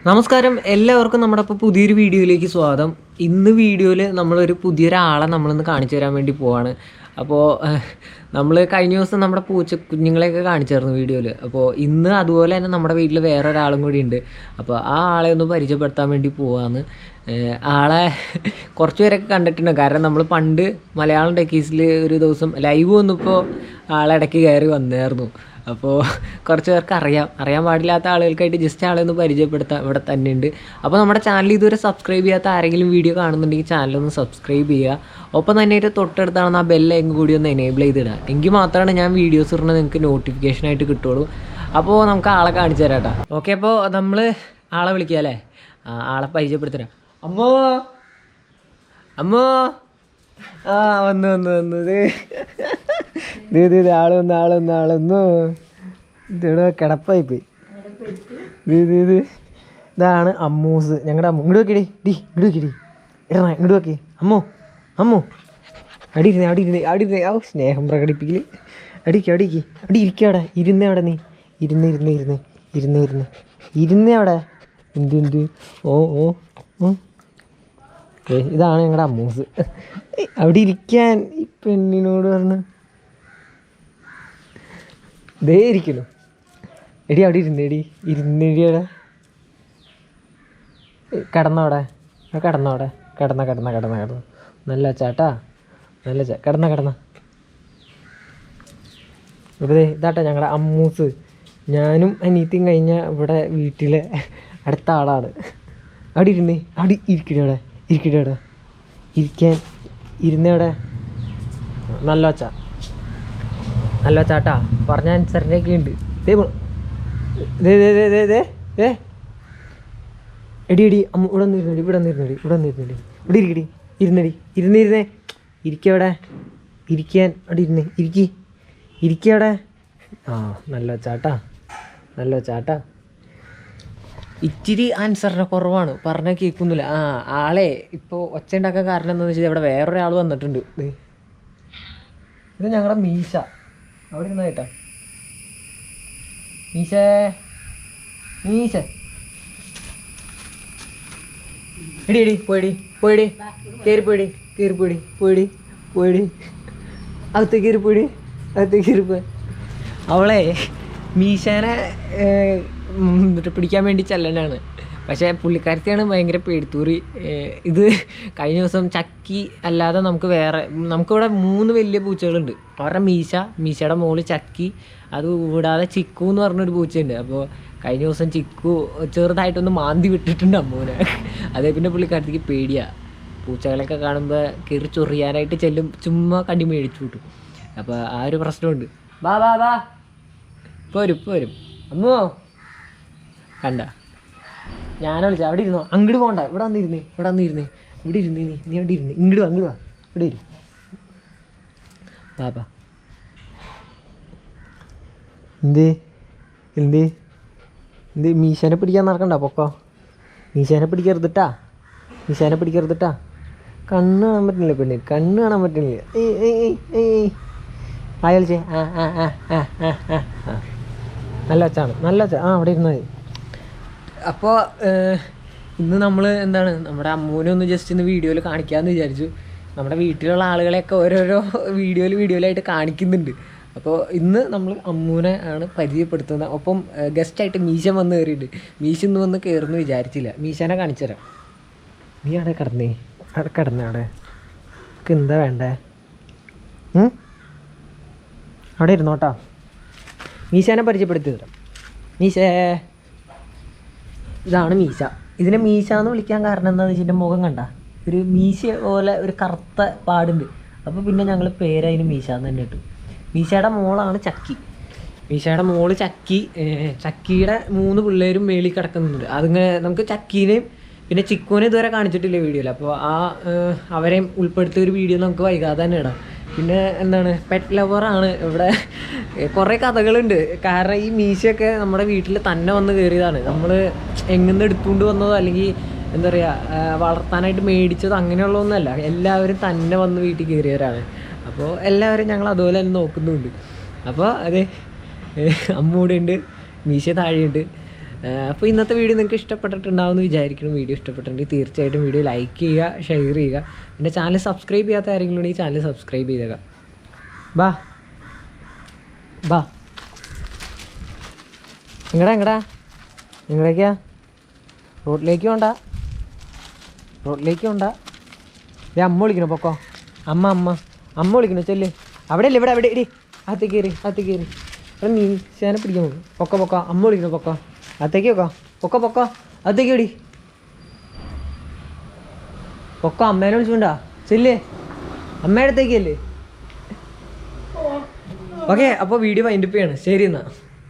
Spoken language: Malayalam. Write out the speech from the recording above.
നമസ്കാരം, എല്ലാവർക്കും നമ്മുടെ ഇപ്പോൾ പുതിയൊരു വീഡിയോയിലേക്ക് സ്വാഗതം. ഇന്ന് വീഡിയോയിൽ നമ്മളൊരു പുതിയൊരാളെ നമ്മളിന്ന് കാണിച്ചു തരാൻ വേണ്ടി പോവാണ്. അപ്പോൾ നമ്മൾ കഴിഞ്ഞ ദിവസം നമ്മുടെ പൂച്ച കുഞ്ഞുങ്ങളെയൊക്കെ കാണിച്ചായിരുന്നു വീഡിയോയിൽ. അപ്പോൾ ഇന്ന് അതുപോലെ തന്നെ നമ്മുടെ വീട്ടിൽ വേറെ ഒരാളും കൂടി ഉണ്ട്. അപ്പോൾ ആ ആളെ ഒന്ന് പരിചയപ്പെടുത്താൻ വേണ്ടി പോവാന്ന്. ആളെ കുറച്ച് പേരൊക്കെ കണ്ടിട്ടുണ്ട്. കാരണം നമ്മൾ പണ്ട് മലയാളം ടെക്കീസിൽ ഒരു ദിവസം ലൈവ് വന്നപ്പോൾ ആളെ ഇടയ്ക്ക് കയറി വന്നായിരുന്നു. അപ്പോൾ കുറച്ച് പേർക്ക് അറിയാൻ പാടില്ലാത്ത ആളുകൾക്കായിട്ട് ജസ്റ്റ് ആളെ ഒന്ന് പരിചയപ്പെടുത്താം ഇവിടെ തന്നെ ഉണ്ട്. അപ്പോൾ നമ്മുടെ ചാനൽ ഇതുവരെ സബ്സ്ക്രൈബ് ചെയ്യാത്ത ആരെങ്കിലും വീഡിയോ കാണുന്നുണ്ടെങ്കിൽ ചാനലൊന്ന് സബ്സ്ക്രൈബ് ചെയ്യുക. ഒപ്പം തന്നെ തൊട്ടടുത്താണ് ആ ബെല്ലൈക്കൺ കൂടി ഒന്ന് എനേബിൾ ചെയ്തിടുക. എങ്കിൽ മാത്രമാണ് ഞാൻ വീഡിയോസ് ഇടുന്നത് നിങ്ങൾക്ക് നോട്ടിഫിക്കേഷനായിട്ട് കിട്ടുള്ളൂ. അപ്പോൾ നമുക്ക് ആളെ കാണിച്ചു തരാം കേട്ടോ. ഓക്കെ, അപ്പോൾ നമ്മൾ ആളെ വിളിക്കുക അല്ലേ? ആളെ പരിചയപ്പെടുത്തരാം. അമ്മോ അമ്മോ ആ വന്നു ഇത് ആളൊന്നു ഇതിവിടെ കിടപ്പായിപ്പോയി. ഇതാണ് അമ്മൂസ്, ഞങ്ങളുടെ അമ്മ. ഇങ്ങോട്ട് നോക്കിയടി ഇങ്ങോട്ട് നോക്കി. അമ്മു അടിയിരുന്നേ. സ്നേഹം പ്രകടിപ്പിക്കല്. അടി ഇരിക്കുക അവിടെ. ഇരുന്നേ അവിടെ. നീ ഇരുന്നേ അവിടെ. എന്ത് ഓ ഇതാണ് ഞങ്ങളുടെ അമ്മൂസ്. അവിടെ ഇരിക്കാൻ ഈ പെണ്ണിനോട് പറഞ്ഞു ദേ ഇരിക്കുന്നു. എടി അവിടെ ഇരുന്നേടി അവിടെ. കിടന്നവിടെ. നല്ല ചാട്ടാ, കിടന്ന. ഇവിടെ ഇതാട്ടെ ഞങ്ങളുടെ അമ്മൂസ്. ഞാനും അനീത്തിയും കഴിഞ്ഞ ഇവിടെ വീട്ടിലെ അടുത്ത ആളാണ്. അവിടെ ഇരിക്കട്ടെ അവിടെ ഇരിക്കാൻ ഇരുന്നവിടെ. നല്ല ചാട്ടാ, പറഞ്ഞ അനുസരണയൊക്കെ ഉണ്ട്. എടി അമ്മ ഇവിടെ വന്നിരുന്നടി. ഇവിടെ ഇരുന്നേ. ഇരിക്കവിടെ. ഇരിക്കാൻ അവിടെ ഇരിക്കവിടെ. ആ നല്ല ചാട്ടാ. ഇച്ചിരി ആൻസറിന് കുറവാണ്, പറഞ്ഞാൽ കേൾക്കുന്നില്ല. ആളെ ഇപ്പോൾ ഒച്ച ഉണ്ടാക്കാൻ കാരണം എന്താണെന്ന് വെച്ചാൽ ഇവിടെ വേറൊരാൾ വന്നിട്ടുണ്ട്. ഇത് ഞങ്ങളുടെ മീശ. അവിടെ ഇരുന്ന കേട്ടാ മീശ എടി പോയിടി കയറിപ്പോയി അകത്തേക്ക് കയറിപ്പോയി. അവളെ മീശേനെ പിടിക്കാൻ വേണ്ടി ചെല്ലനാണ്. പക്ഷേ പുള്ളിക്കാരത്തിയാണ് ഭയങ്കര പേടിത്തൂറി. ഇത് കഴിഞ്ഞ ദിവസം ചക്കി അല്ലാതെ നമുക്കിവിടെ 3 വലിയ പൂച്ചകളുണ്ട്. അവരുടെ മീശയുടെ മുകളിൽ ചക്കി, അത് കൂടാതെ ചിക്കു എന്ന് പറഞ്ഞൊരു പൂച്ചയുണ്ട്. അപ്പോൾ കഴിഞ്ഞ ദിവസം ചിക്കു ചെറുതായിട്ടൊന്ന് മാന്തി വിട്ടിട്ടുണ്ട് അമ്മൂനെ. അതേ പിന്നെ പുള്ളിക്കാരത്തിക്ക് പേടിയാണ്. പൂച്ചകളൊക്കെ കാണുമ്പോൾ കയറി ചൊറിയാനായിട്ട് ചെല്ലും, ചുമ്മാ കടി മേടിച്ചു വിട്ടു. അപ്പോൾ ആ ഒരു പ്രശ്നമുണ്ട്. വാ പോരും അമ്മോ കണ്ട. ഞാനാ വിളിച്ച. അവിടെ ഇരുന്നോ, അങ്ങോട്ട് പോകണ്ട. ഇവിടെ വന്നിരുന്നേ. ഇവിടെ ഇരുന്നേ. നീ അവിടെ ഇരുന്നേ. അങ്ങോട്ട് വാ. ഇവിടെ ഇരു. പാപ്പാ എന്തേ മീശേനെ പിടിക്കാൻ നടക്കണ്ട. പൊക്കോ. മീശേനെ പിടിക്കരുതിട്ടാ. കണ്ണ് കാണാൻ പറ്റുന്നില്ല പെണ്ണ്, അയൽച്ചേ. നല്ല അച്ഛ. അവിടെ ഇരുന്നത്. അപ്പോൾ ഇന്ന് നമ്മൾ നമ്മുടെ അമ്മൂനെ ഒന്ന് ജസ്റ്റ് ഇന്ന് വീഡിയോയിൽ കാണിക്കാമെന്ന് വിചാരിച്ചു. നമ്മുടെ വീട്ടിലുള്ള ആളുകളെയൊക്കെ ഓരോരോ വീഡിയോയിലായിട്ട് കാണിക്കുന്നുണ്ട്. അപ്പോൾ ഇന്ന് നമ്മൾ അമ്മൂനെ ആണ് പരിചയപ്പെടുത്തുന്നത്. ഒപ്പം ഗസ്റ്റായിട്ട് മീശ വന്ന് കയറിയിട്ടുണ്ട്. മീശ ഇന്ന് വന്ന് കയറുന്നു വിചാരിച്ചില്ല. മീശേനെ കാണിച്ചു തരാം. നീ അവിടെ കിടന്നേ. അവിടെ എന്താ വേണ്ടേ? അവിടെ ഇരുന്നോട്ടാ. മീശേനെ പരിചയപ്പെടുത്തി തരാം. ഇതാണ് മീശ. ഇതിനെ മീശ എന്ന് വിളിക്കാൻ കാരണം എന്താണെന്ന് വെച്ചിട്ട് മുഖം കണ്ട ഒരു മീശ പോലെ ഒരു കറുത്ത പാടുണ്ട്. അപ്പോൾ പിന്നെ ഞങ്ങൾ പേരതിന് മീശ എന്ന് തന്നെ ഇട്ടു. മീശയുടെ മോളാണ് ചക്കി. ചക്കിയുടെ 3 പിള്ളേരും മേളിൽ കിടക്കുന്നുണ്ട്. അതിങ്ങനെ നമുക്ക് ചക്കീനെയും പിന്നെ ചിക്കുവിനെ ഇതുവരെ കാണിച്ചിട്ടില്ല വീഡിയോയിൽ. അപ്പോൾ അവരെയും ഉൾപ്പെടുത്തിയ ഒരു വീഡിയോ നമുക്ക് വൈകാതെ തന്നെ ഇടാം. പിന്നെ പെറ്റ് ലവറാണ്. ഇവിടെ കുറേ കഥകളുണ്ട്. കാരണം ഈ മീശയൊക്കെ നമ്മുടെ വീട്ടിൽ തന്നെ വന്ന് കയറിയതാണ്. നമ്മൾ എങ്ങനെ എടുത്തുകൊണ്ട് വന്നതോ അല്ലെങ്കിൽ എന്താ പറയുക വളർത്താനായിട്ട് മേടിച്ചതോ അങ്ങനെയുള്ളതൊന്നുമല്ല. എല്ലാവരും തന്നെ വന്ന് വീട്ടിൽ കയറിയവരാണ്. അപ്പോൾ എല്ലാവരും ഞങ്ങൾ അതുപോലെ തന്നെ നോക്കുന്നുണ്ട്. അപ്പോൾ അതെ അമ്മൂടെ ഉണ്ട്, മീശ താഴെയുണ്ട്. അപ്പോൾ ഇന്നത്തെ വീഡിയോ നിങ്ങൾക്ക് ഇഷ്ടപ്പെട്ടിട്ടുണ്ടാവുമെന്ന് വിചാരിക്കണം. വീഡിയോ ഇഷ്ടപ്പെട്ടിട്ടുണ്ടെങ്കിൽ തീർച്ചയായിട്ടും വീഡിയോ ലൈക്ക് ചെയ്യുക, ഷെയർ ചെയ്യുക. പിന്നെ ചാനൽ സബ്സ്ക്രൈബ് ചെയ്യാത്ത ആരെങ്കിലും ഉണ്ടെങ്കിൽ ചാനൽ സബ്സ്ക്രൈബ് ചെയ്തേക്കാം. ബാ ബാ എങ്ങടാ നിങ്ങളേക്കാ റോഡിലേക്ക് വേണ്ട, അമ്മ വിളിക്കണോ? പൊക്കോ. അമ്മ വിളിക്കണോ? ചെല്ല്. അവിടെ അല്ലേ, ഇവിടെ ഇടി. അകത്തേക്ക് കയറി ഇവിടെ നീ ചേനെ പിടിക്കാൻ പോകും. പൊക്ക അമ്മ വിളിക്കണോ? പൊക്കോ. അകത്തേക്ക് പൊക്കോ അകത്തേക്ക് ഇടി. പൊക്കോ. അമ്മേനെ വിളിച്ചുകൊണ്ടാ ചെല്ല്. അമ്മയുടെ അടുത്തേക്കല്ലേ. ഓക്കെ, അപ്പോൾ വീഡിയോ വൈൻഡപ്പ് ചെയ്യാണ്. ശരി എന്നാൽ.